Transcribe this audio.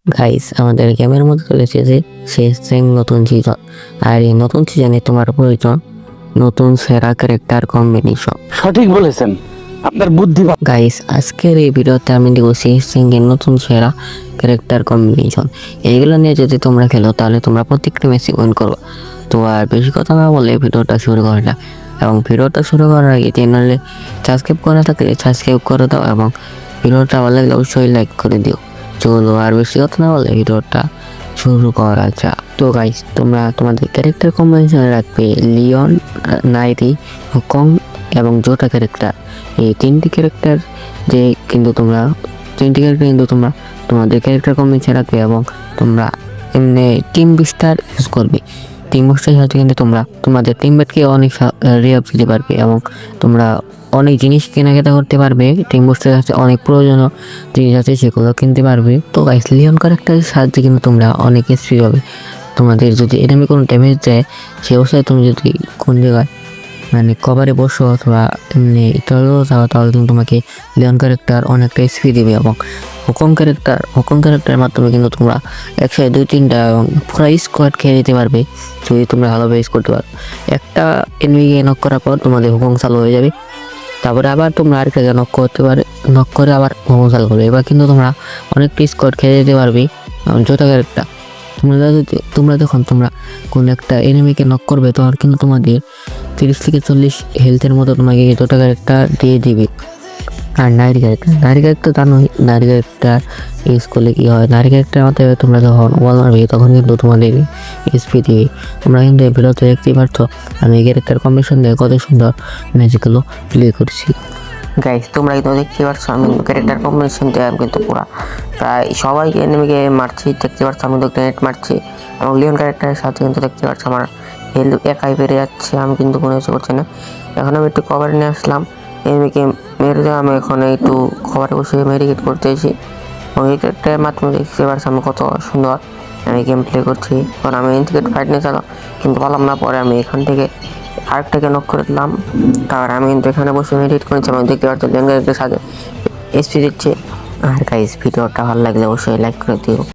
Guys আমাদের গেমের মধ্যে চলেছে যে শেষ নতুন সিজন। আর এই নতুন সিজনে তোমার প্রয়োজন নতুন সেরা ক্যারেক্টার কম্বিনেশন। সঠিক বলেছেন, আপনার বুদ্ধি গাইস আজকের এই ভিডিওতে আমি দেবো শেষ এর নতুন সেরা ক্যারেক্টার কম্বিনেশন। এইগুলো নিয়ে যদি তোমরা খেলো তাহলে তোমরা প্রত্যেকটা ম্যাচে উইন করো। তো আর বেশি কথা না বলে ভিডিওটা শুরু করা যাক। এবং ভিডিওটা শুরু করার আগে চ্যানেলে সাবস্ক্রাইব করা থাকলে সাবস্ক্রাইব করে দাও এবং ভিডিওটা ভালো লাগলে অবশ্যই লাইক করে দিও। চলো আর বেশি কথা না বলে ভিডিওটা শুরু করা যাক। তো গাইস তোমরা তোমাদের ক্যারেক্টার কম্বিনেশনে রাখবে লিওন, নাইরি, হুকং এবং জোটা ক্যারেক্টার। এই তিনটি ক্যারেক্টার কিন্তু তোমরা তোমাদের ক্যারেক্টার কম্বিনেশন রাখবে এবং তোমরা এমনি টিম বিস্টার ইউজ করবে। টিম বিস্টার সাথে কিন্তু তোমরা তোমাদের টিমমেটকে অনেক রিয়াপ দিতে পারবে এবং তোমরা অনেক জিনিস কেনাকাটা করতে পারবে। টিম বুস্টের সাথে অনেক প্রয়োজনীয় জিনিস আছে সেগুলো কিনতে পারবে। তো গাইস লিওন ক্যারেক্টারের সাহায্যে কিন্তু তোমরা অনেক এসপি পাবে। তোমাদের যদি এনিমি কোনো ড্যামেজ দেয় সে অবস্থায় তুমি যদি কোন জায়গায় মানে কভারে বসো অথবা এমনি চলেও যাও তাহলে কিন্তু তোমাকে লিওন ক্যারেক্টার অনেকটা এসপি দেবে। এবং হুকং ক্যারেক্টারের মাধ্যমে কিন্তু তোমরা একসাথে 2-3টা এবং পুরো স্কোয়াড খেয়ে দিতে পারবে যদি তোমরা ভালোভাবে ইউজ করতে পারো। একটা এনিমিকে নক করার পর তোমাদের হুকং চালু হয়ে যাবে, তারপরে আবার তোমরা আরেকটা নক করে আবার হুকং চালু করবে। এবার কিন্তু তোমরা অনেকটা স্কোয়াড খেয়ে দিতে পারবে। জোটা ক্যারেক্টার তোমরা যখন কোন একটা এনিমিকে নক করবে তখন কিন্তু তোমাদের 30 থেকে 40 হেলথের মতো তোমাকে জোটা ক্যারেক্টার দিয়ে দিবে। আর নারী ক্যারেক্টার জানোই, নারী ক্যারেক্টার ইউজ করলে কী হয়। নারী ক্যারেক্টার মাধ্যমে তোমরা যখন ওয়াল মারবে তখন কিন্তু তোমাদের এসপি দিবে। তোমরা কিন্তু এই ভিডিওতে দেখতেই পারছো আমি এই ক্যারেক্টার কম্বিনেশন দিয়ে কত সুন্দর ম্যাজিকগুলো প্লে করছি। গাইস তোমরা কিন্তু দেখতে পাচ্ছ আমি ক্যারেক্টার কম্বিনেশন দিয়ে আমি কিন্তু পুরা প্রায় সবাই এনিমিকে মারছি, দেখতে পাচ্ছ আমি তো গ্রেনেড মারছি এবং লিওন ক্যারেক্টারের সাথে কিন্তু দেখতে পাচ্ছ আমার হেলথ একাই বেড়ে যাচ্ছে, আমি কিন্তু কোনো কিছু করছি না। এখন আমি একটু কভার নিয়ে আসলাম, এনিমিকে মেরে দেওয়া আমি এখন একটু কভারে বসে মেডিকেট করতে এসেছি এবং এই ক্যারেক্টারের মাধ্যমে দেখতে পাচ্ছ আমি কত সুন্দর আমি গেম প্লে করছি। কারণ আমি ইন্টিগ্রেট ফাইট নিয়ে চালাম কিন্তু পারলাম না, পরে আমি এখান থেকে আরেকটাকে নক করে দিলাম। তার আমি কিন্তু এখানে বসে মেডিটেট করেছি, আমি দেখতে পাচ্ছি লেঙ্গারের সাথে এসপি দিচ্ছে। আর গাইস ভিডিওটা ভালো লাগলে অবশ্যই লাইক করে দিও।